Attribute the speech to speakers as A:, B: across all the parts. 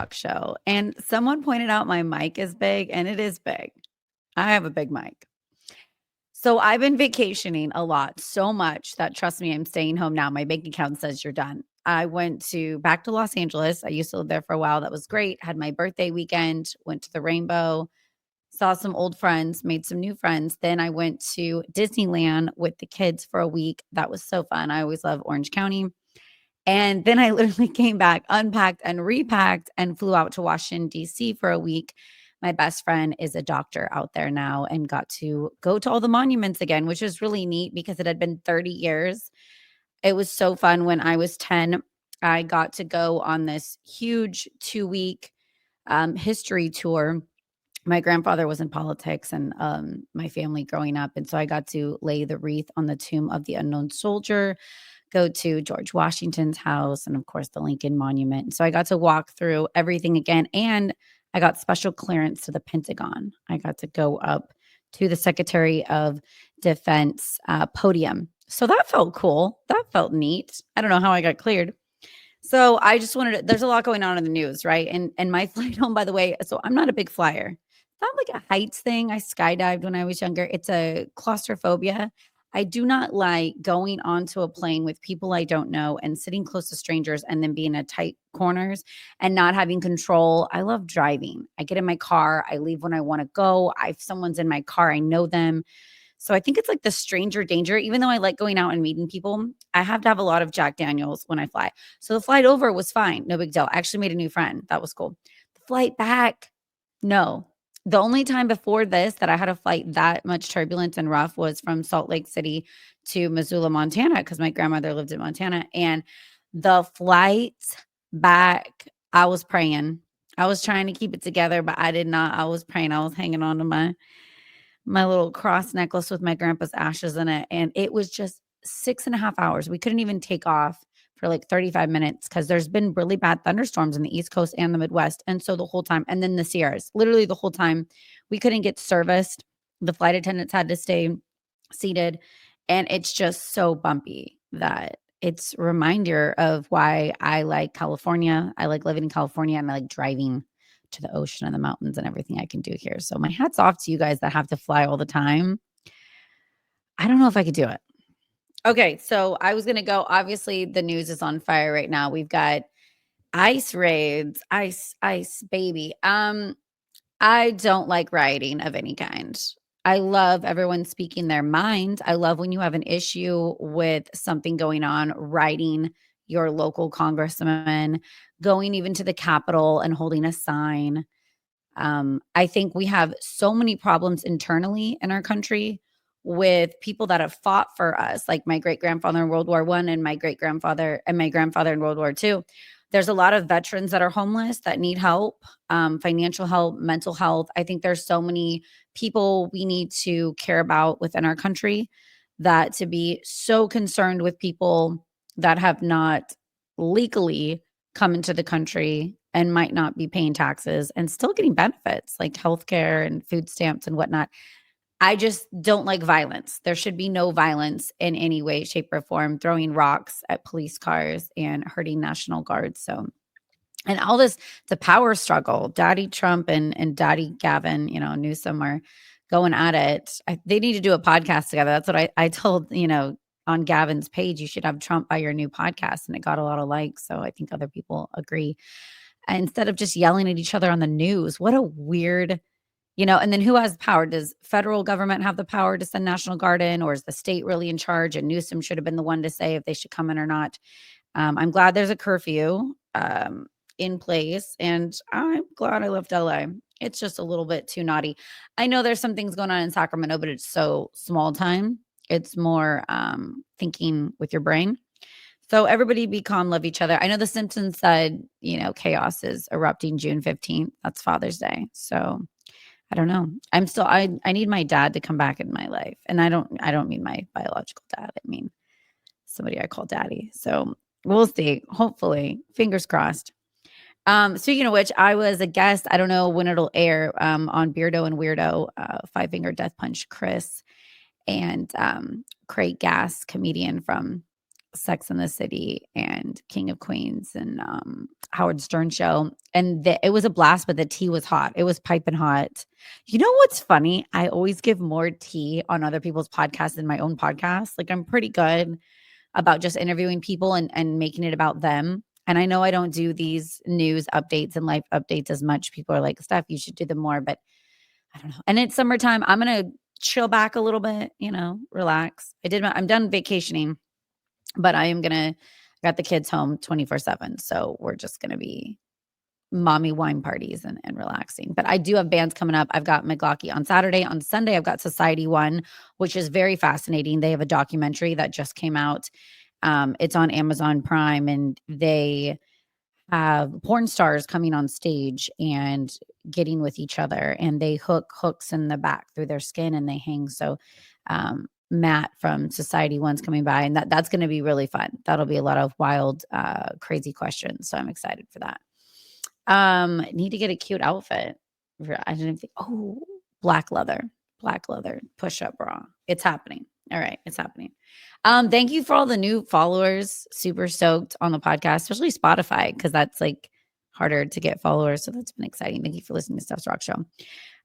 A: Rockshow. And someone pointed out my mic is big, and it is big. I have a big mic. So I've been vacationing a lot, so much that trust me, I'm staying home now. My bank account says you're done. I went back to Los Angeles. I used to live there for a while. That was great. Had my birthday weekend, went to the Rainbow, saw some old friends, made some new friends. Then I went to Disneyland with the kids for a week. That was so fun. I always love Orange County. And then I literally came back, unpacked and repacked, and flew out to Washington, D.C. for a week. My best friend is a doctor out there now and got to go to all the monuments again, which is really neat because it had been 30 years. It was so fun. When I was 10, I got to go on this huge 2-week history tour. My grandfather was in politics and my family growing up. And so I got to lay the wreath on the tomb of the unknown soldier, go to George Washington's house, and of course the Lincoln Monument. So I got to walk through everything again. And I got special clearance to the Pentagon. I got to go up to the Secretary of Defense podium. So that felt cool. That felt neat. I don't know how I got cleared. So I just wanted to, there's a lot going on in the news, right? And my flight home, by the way, so I'm not a big flyer. It's not like a heights thing. I skydived when I was younger. It's a claustrophobia. I do not like going onto a plane with people I don't know and sitting close to strangers and then being in tight corners and not having control. I love driving. I get in my car, I leave when I want to go. If someone's in my car, I know them. So I think it's like the stranger danger. Even though I like going out and meeting people, I have to have a lot of Jack Daniels when I fly. So the flight over was fine. No big deal. I actually made a new friend. That was cool. The flight back, no. The only time before this that I had a flight that much turbulence and rough was from Salt Lake City to Missoula, Montana, because my grandmother lived in Montana. And the flight back, I was praying. I was trying to keep it together, but I did not. I was praying. I was hanging on to my little cross necklace with my grandpa's ashes in it. And it was just 6.5 hours. We couldn't even take off for like 35 minutes because there's been really bad thunderstorms in the East Coast and the Midwest. And so the whole time, and then the Sierras, literally the whole time, we couldn't get serviced. The flight attendants had to stay seated. And it's just so bumpy that it's a reminder of why I like California. I like living in California and I like driving to the ocean and the mountains and everything I can do here. So my hat's off to you guys that have to fly all the time. I don't know if I could do it. Okay, so I was going to go. Obviously, the news is on fire right now. We've got ICE raids, ICE baby. I don't like rioting of any kind. I love everyone speaking their mind. I love when you have an issue with something going on, writing your local congressman, going even to the Capitol and holding a sign. I think we have so many problems internally in our country with people that have fought for us, like my great grandfather in World War I and my great grandfather and my grandfather in World War II. There's a lot of veterans that are homeless that need help, financial help, mental health. I think there's so many people we need to care about within our country, that to be so concerned with people that have not legally come into the country and might not be paying taxes and still getting benefits like healthcare and food stamps and whatnot. I just don't like violence. There should be no violence in any way, shape, or form, throwing rocks at police cars and hurting National Guards. So, and all this, the power struggle, Daddy Trump and Daddy Gavin, Newsom are going at it. They need to do a podcast together. That's what I told, on Gavin's page, you should have Trump by your new podcast. And it got a lot of likes. So I think other people agree. Instead of just yelling at each other on the news, what a weird, and then who has power? Does federal government have the power to send National Guard in, or is the state really in charge? And Newsom should have been the one to say if they should come in or not. I'm glad there's a curfew in place, and I'm glad I left LA. It's just a little bit too naughty. I know there's some things going on in Sacramento, but it's so small time. It's more thinking with your brain. So everybody be calm, love each other. I know The Simpsons said, chaos is erupting June 15th. That's Father's Day. So I don't know. I need my dad to come back in my life. And I don't mean my biological dad. I mean somebody I call daddy. So we'll see. Hopefully, fingers crossed. Speaking of which, I was a guest. I don't know when it'll air on Beardo and Weirdo, Five Finger Death Punch Chris and Craig Gass, comedian from Sex and the City and King of Queens and Howard Stern show. And it was a blast, but the tea was hot. It was piping hot. You know what's funny? I always give more tea on other people's podcasts than my own podcast. Like I'm pretty good about just interviewing people and making it about them. And I know I don't do these news updates and life updates as much. People are like, Steph, you should do them more, but I don't know. And it's summertime. I'm gonna chill back a little bit, relax. I'm done vacationing, but I got the kids home 24/7. So we're just gonna be mommy wine parties and relaxing. But I do have bands coming up. I've got McGlocky on Saturday. On Sunday, I've got Society One, which is very fascinating. They have a documentary that just came out. It's on Amazon Prime, and they have porn stars coming on stage and getting with each other, and they hook hooks in the back through their skin and they hang. So Matt from Society One's coming by, and that's going to be really fun. That'll be a lot of wild, crazy questions. So I'm excited for that. Need to get a cute outfit. I didn't think, black leather push-up bra. It's happening. All right, it's happening. Thank you for all the new followers. Super stoked on the podcast, especially Spotify, because that's like harder to get followers. So that's been exciting. Thank you for listening to Stefs Rockshow.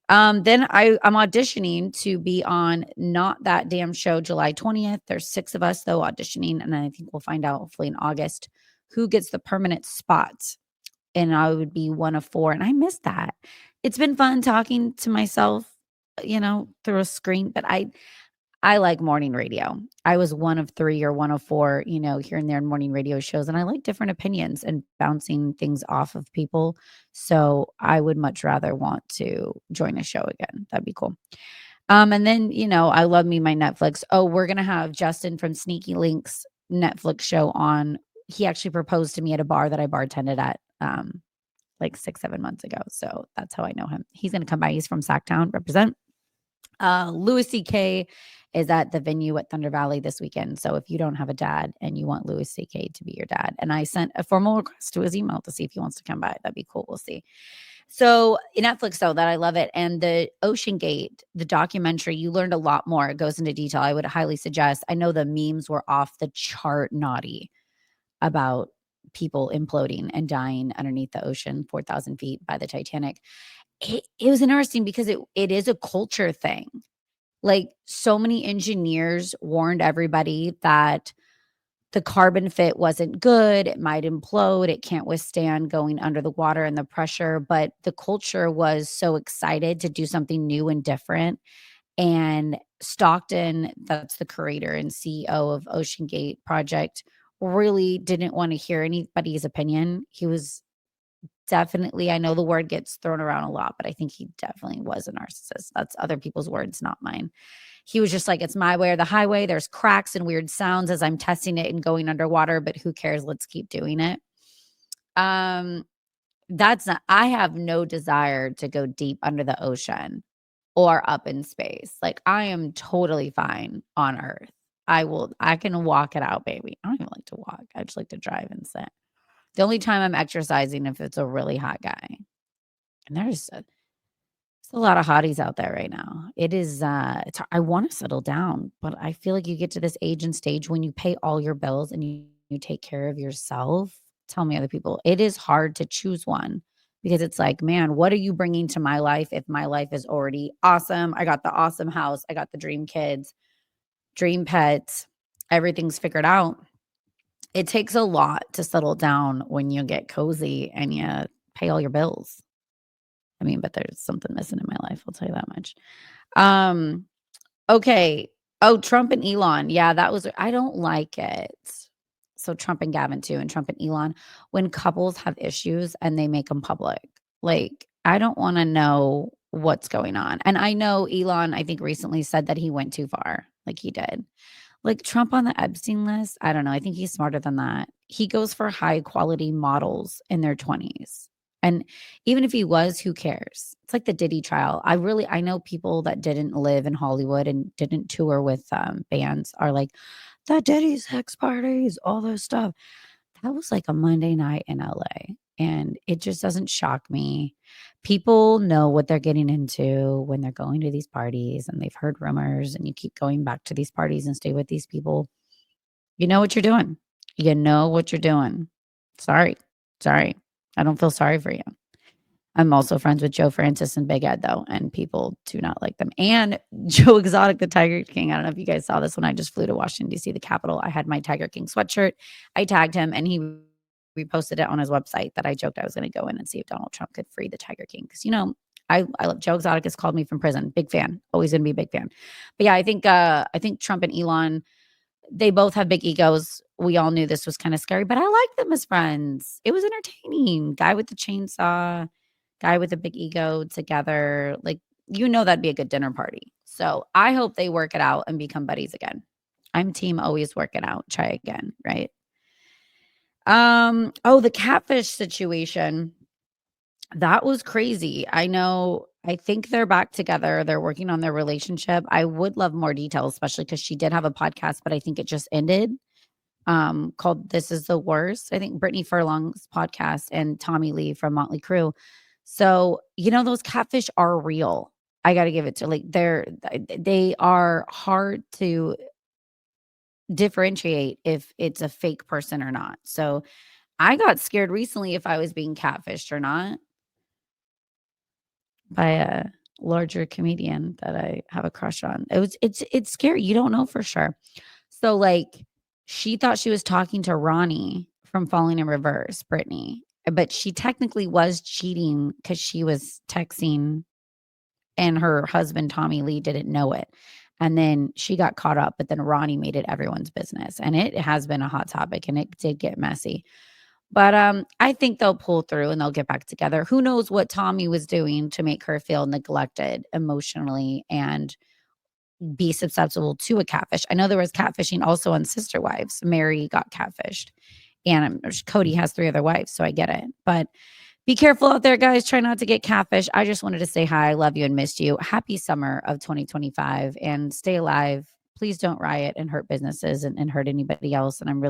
A: Then I'm auditioning to be on Not That Damn Show July 20th. There's 6 of us though auditioning, and I think we'll find out hopefully in August who gets the permanent spot. And I would be one of 4, and I miss that. It's been fun talking to myself, through a screen, but I like morning radio. I was one of 3 or one of 4, here and there in morning radio shows, and I like different opinions and bouncing things off of people. So I would much rather want to join a show again. That'd be cool. And then, I love me my Netflix. Oh, we're gonna have Justin from Sneaky Links Netflix show on. He actually proposed to me at a bar that I bartended at like 6-7 months ago. So that's how I know him. He's gonna come by. He's from Sacktown, represent. Louis C.K. is at the venue at Thunder Valley this weekend. So if you don't have a dad and you want Louis C.K. to be your dad, and I sent a formal request to his email to see if he wants to come by. That'd be cool. We'll see. So Netflix, though, that I love it. And the Ocean Gate, the documentary, you learned a lot more. It goes into detail. I would highly suggest. I know the memes were off the chart naughty about people imploding and dying underneath the ocean, 4,000 feet by the Titanic. It was interesting because it is a culture thing. Like so many engineers warned everybody that the carbon fit wasn't good. It might implode. It can't withstand going under the water and the pressure. But the culture was so excited to do something new and different. And Stockton, that's the creator and CEO of Ocean Gate Project, really didn't want to hear anybody's opinion. He was definitely, I know the word gets thrown around a lot, but I think he definitely was a narcissist. That's other people's words, not mine. He was just like, it's my way or the highway. There's cracks and weird sounds as I'm testing it and going underwater, but who cares? Let's keep doing it. That's not, I have no desire to go deep under the ocean or up in space. Like I am totally fine on Earth. I can walk it out, baby. I don't even like to walk. I just like to drive and sit. The only time I'm exercising if it's a really hot guy. And there's a lot of hotties out there right now. It is I want to settle down, but I feel like you get to this age and stage when you pay all your bills and you take care of yourself. Tell me other people. It is hard to choose one because it's like, man, what are you bringing to my life if my life is already awesome? I got the awesome house, I got the dream kids, dream pets, everything's figured out. It takes a lot to settle down when you get cozy and you pay all your bills. I mean, but there's something missing in my life, I'll tell you that much. Okay. Oh, Trump and Elon. Yeah, that was I don't like it. So Trump and Gavin too, and Trump and Elon, when couples have issues and they make them public. Like, I don't want to know what's going on. And I know Elon, I think recently said that he went too far. Like he did. Like Trump on the Epstein list, I don't know. I think he's smarter than that. He goes for high quality models in their 20s. And even if he was, who cares? It's like the Diddy trial. I know people that didn't live in Hollywood and didn't tour with bands are like, the Diddy sex parties, all those stuff. That was like a Monday night in LA. And it just doesn't shock me. People know what they're getting into when they're going to these parties and they've heard rumors and you keep going back to these parties and stay with these people. You know what you're doing. You know what you're doing. Sorry. Sorry. I don't feel sorry for you. I'm also friends with Joe Francis and Big Ed, though, and people do not like them. And Joe Exotic, the Tiger King. I don't know if you guys saw this when I just flew to Washington, D.C., the Capitol. I had my Tiger King sweatshirt. I tagged him, and he reposted it on his website that I joked I was going to go in and see if Donald Trump could free the Tiger King. Because, I love Joe Exotic has called me from prison. Big fan. Always going to be a big fan. But yeah, I think Trump and Elon, they both have big egos. We all knew this was kind of scary, but I like them as friends. It was entertaining. Guy with the chainsaw, guy with a big ego together. Like, that'd be a good dinner party. So I hope they work it out and become buddies again. I'm team always work it out. Try again, right? Oh, the catfish situation. That was crazy. I think they're back together. They're working on their relationship. I would love more details, especially because she did have a podcast, but I think it just ended, called This Is the Worst. I think Brittany Furlong's podcast and Tommy Lee from Motley Crue. So, those catfish are real. I got to give it to, like, they are hard to differentiate if it's a fake person or not. So I got scared recently if I was being catfished or not by a larger comedian that I have a crush on. It's scary. You don't know for sure. So, like, she thought she was talking to Ronnie from Falling in Reverse, Brittany, but she technically was cheating because she was texting, and her husband Tommy Lee didn't know it. And then she got caught up, but then Ronnie made it everyone's business, and it has been a hot topic, and it did get messy. But I think they'll pull through and they'll get back together. Who knows what Tommy was doing to make her feel neglected emotionally and be susceptible to a catfish. I know there was catfishing also on Sister Wives. Mary got catfished, and Cody has 3 other wives, so I get it. But be careful out there, guys. Try not to get catfish. I just wanted to say hi, love you, and missed you. Happy summer of 2025, and stay alive. Please don't riot and hurt businesses and hurt anybody else. And I'm really